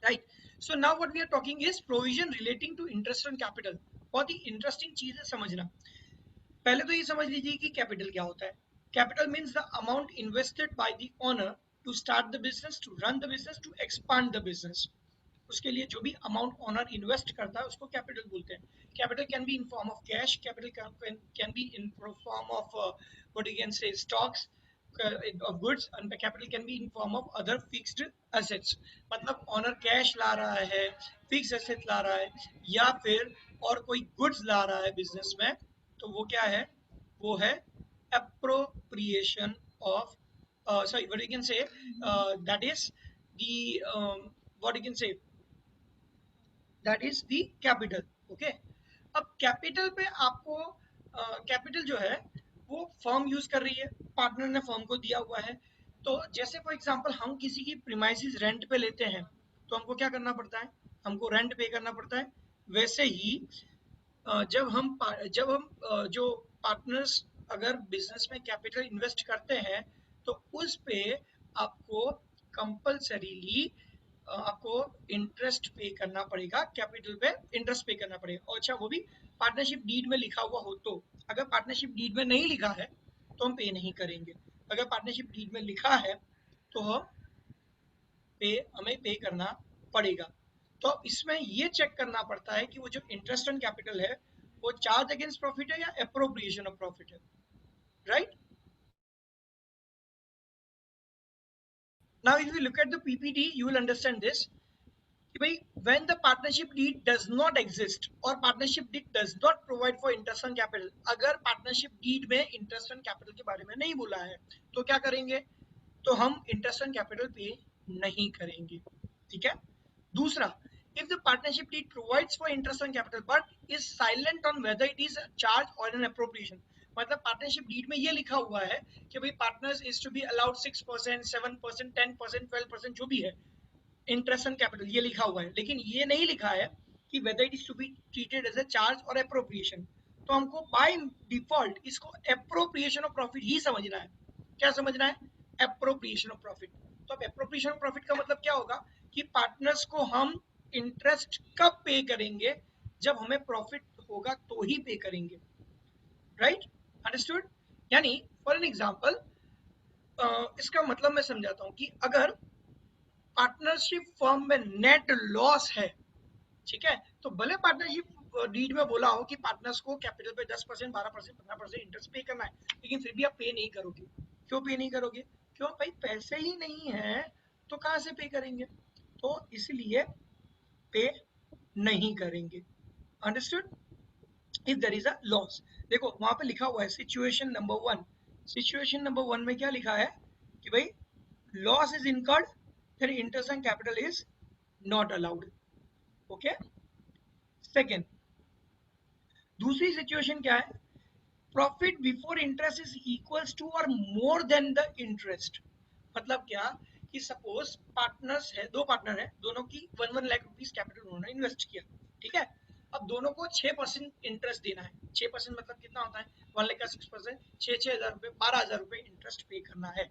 Right. So now what we are talking is provision relating to interest on capital. बहुत ही interesting चीज है समझना। पहले तो ये समझ लीजिए कि कैपिटल क्या होता है। Capital means the amount invested by the owner to start the business, to run the business, to expand the business. उसके लिए जो भी अमाउंट ओनर इन्वेस्ट करता है उसको कैपिटल बोलते हैं। Capital can be in form of cash, capital can be in form of what you can say stocks of goods, and the capital can be in form of other fixed assets। मतलब owner cash ला रहा है, fix asset ला रहा है, या फिर और कोई goods ला रहा है बिजनेस में, तो वो क्या है, वो है appropriation of sorry what you can say that is the what you can say that is the capital। okay। अब कैपिटल पे आपको कैपिटल जो है वो फर्म यूज कर रही है, पार्टनर ने फर्म को दिया हुआ है। तो जैसे फॉर एग्जांपल हम किसी की प्रीमाइसेस रेंट पे लेते हैं, तो हमको क्या करना पड़ता है, हमको रेंट पे करना पड़ता है। वैसे ही जब हम जो पार्टनर्स अगर बिजनेस में कैपिटल इन्वेस्ट करते हैं, तो उस पे आपको कंपल्सरीली आपको इंटरेस्ट पे करना पड़ेगा, कैपिटल पे इंटरेस्ट पे करना पड़ेगा। और अच्छा वो भी पार्टनरशिप डीड में लिखा हुआ हो तो। अगर पार्टनरशिप डीड में नहीं लिखा है तो हम पे नहीं करेंगे। अगर पार्टनरशिप डीड में लिखा है तो हम हमें पे करना पड़ेगा। तो इसमें ये चेक करना पड़ता है कि वो जो इंटरेस्ट ऑन कैपिटल है वो चार्ज अगेंस्ट प्रॉफिट है या एप्रोप्रिएशन ऑफ प्रॉफिट है। Right. Now if you look at the PPT you will understand this कि भाई when the partnership deed does not exist और partnership deed does not provide for interest on capital, अगर partnership deed में interest on capital के बारे में नहीं बोला है तो क्या करेंगे, तो हम इंटरेस्ट ऑन कैपिटल पे नहीं करेंगे। ठीक है। दूसरा, if the partnership deed provides for interest on capital but is silent on whether it is a charge or an appropriation, मतलब पार्टनरशिप डीड में ये लिखा हुआ है कि भाई partners is to be allowed 6%, 7%, 10%, 12% जो भी है इंटरेस्ट ऑन कैपिटल, ये लिखा हुआ है, लेकिन ये नहीं लिखा है कि whether it is to be treated as a charge और एप्रोप्रिएशन। तो हमको बाय डिफॉल्ट इसको एप्रोप्रिएशन ऑफ प्रॉफिट ही समझना है। क्या समझना है, एप्रोप्रिएशन ऑफ प्रॉफिट। तो अब एप्रोप्रिएशन ऑफ प्रॉफिट का मतलब क्या होगा कि पार्टनर्स को हम इंटरेस्ट कब पे करेंगे, जब हमें प्रॉफिट होगा तो ही पे करेंगे। Right, understood. यानी फॉर एन एग्जांपल इसका मतलब मैं समझाता हूं कि अगर पार्टनरशिप फर्म में नेट लॉस है, ठीक है, तो भले पार्टनरशिप डीड में बोला हो कि पार्टनर्स को कैपिटल पे 10%, 12%, 15% इंटरेस्ट पे करना है, लेकिन फिर भी आप पे नहीं करोगे। क्यों पे नहीं करोगे, क्यों भाई पैसे ही नहीं है तो कहां से पे करेंगे, तो इसलिए पे नहीं करेंगे। Understood. If there is a loss, देखो वहां पे लिखा हुआ है सिचुएशन नंबर 1। सिचुएशन नंबर 1 में क्या लिखा है कि भाई loss is incurred, then interest on capital is not allowed। Okay. Second, दूसरी सिचुएशन क्या है, profit before interest is equals to or more then the interest. मतलब क्या कि सपोज पार्टनर्स है, दो पार्टनर है, दोनों की 1 लाख रुपीज कैपिटल उन्होंने इन्वेस्ट किया। ठीक है। अब दोनों को 6% इंटरेस्ट देना है। 6% मतलब कितना होता है, 1 लाख का 6%, 6,000 रुपए, 12,000 रुपए इंटरेस्ट पे करना है।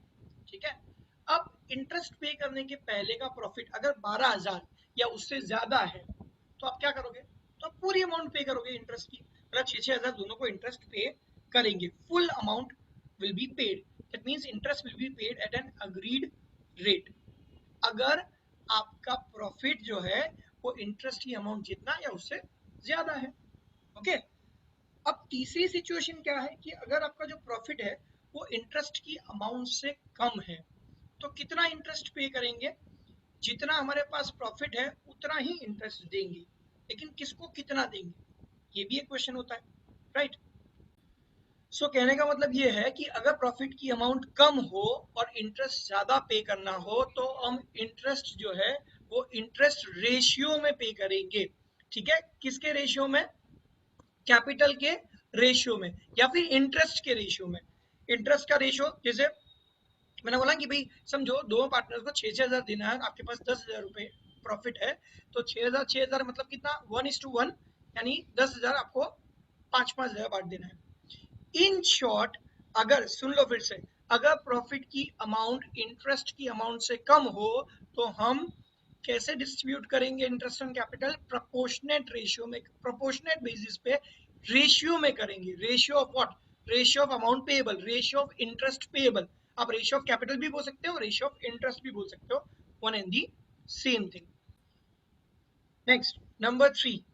ठीक है। अब इंटरेस्ट पे करने के पहले का प्रॉफिट अगर 12,000 या उससे ज्यादा है तो आप क्या करोगे, तो आप पूरी अमाउंट पे करोगे इंटरेस्ट की। मतलब 6,000 दोनों को इंटरेस्ट पे करेंगे, full amount will be paid. That means interest will be paid at an agreed rate. अगर आपका प्रॉफिट जो है वो इंटरेस्ट की अमाउंट जितना या उससे ज्यादा है। ओके। अब तीसरी सिचुएशन क्या है कि अगर आपका जो प्रॉफिट है वो इंटरेस्ट की अमाउंट से कम है, तो कितना इंटरेस्ट पे करेंगे, जितना हमारे पास प्रॉफिट है उतना ही इंटरेस्ट देंगे, लेकिन किसको कितना देंगे, ये भी एक क्वेश्चन होता है। राइट। सो कहने का मतलब ये है कि अगर प्रॉफिट की अमाउंट कम हो और इंटरेस्ट ज्यादा पे करना हो तो हम इंटरेस्ट जो है वो इंटरेस्ट रेशियो में पे करेंगे। ठीक है, किसके रेशियो में, कैपिटल के रेशियो में या फिर इंटरेस्ट के रेशियो में। इंटरेस्ट का रेशियो जैसे मैंने बोला कि भाई समझो दो पार्टनर्स को 6,000 देना है, आपके पास 10,000 रुपए प्रॉफिट है, तो 6,000 मतलब कितना, 1:1, यानी 10,000 आपको 5,000 बांट देना है। इन शॉर्ट, अगर सुन लो फिर से, अगर प्रॉफिट की अमाउंट इंटरेस्ट की अमाउंट से कम हो तो हम कैसे डिस्ट्रीब्यूट करेंगे interest on capital? Proportionate ratio में, प्रोपोर्शनेट बेसिस पे रेशियो में करेंगे। Ratio of what? Ratio of amount payable, ratio of interest payable. आप रेशियो ऑफ कैपिटल भी बोल सकते हो, रेशियो ऑफ इंटरेस्ट भी बोल सकते हो, one and the same thing. Next, number 3,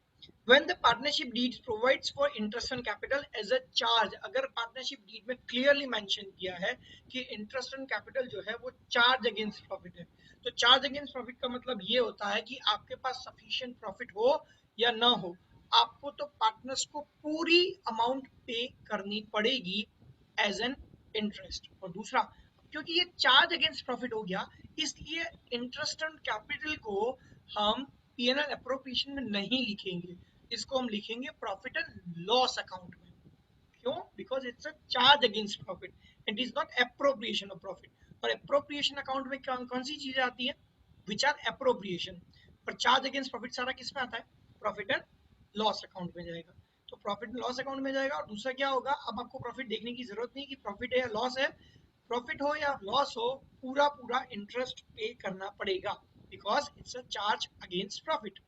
when the partnership deed provides for interest on capital as a charge, अगर पार्टनरशिप डीड में क्लियरली मेंशन किया है कि इंटरेस्ट ऑन कैपिटल जो है वो चार्ज अगेंस्ट प्रॉफिट है, तो चार्ज अगेंस्ट प्रॉफिट का मतलब ये होता है कि आपके पास सफिशिएंट प्रॉफिट हो या ना हो, आपको तो पार्टनर्स को पूरी अमाउंट पे करनी पड़ेगी एज एन इंटरेस्ट। और दूसरा, क्योंकि ये चार्ज अगेंस्ट प्रॉफिट हो गया, इसलिए इंटरेस्ट ऑन कैपिटल को हम पीएनएल एप्रोप्रिएशन में नहीं लिखेंगे, इसको हम लिखेंगे प्रॉफिट एंड लॉस अकाउंट में। क्यों? Because it's a charge against profit, it is not appropriation of profit. और एप्रोप्रिएशन अकाउंट में कौन सी चीजें आती है? Which are appropriation. पर चार्ज अगेंस्ट प्रॉफिट सारा किस में आता है? प्रॉफिट एंड लॉस अकाउंट में जाएगा। तो प्रॉफिट एंड लॉस अकाउंट में जाएगा। और दूसरा क्या होगा, अब आपको प्रॉफिट देखने की जरूरत नहीं कि प्रॉफिट है या लॉस है, प्रॉफिट हो या लॉस हो, पूरा पूरा इंटरेस्ट पे करना पड़ेगा, because it's a charge against profit.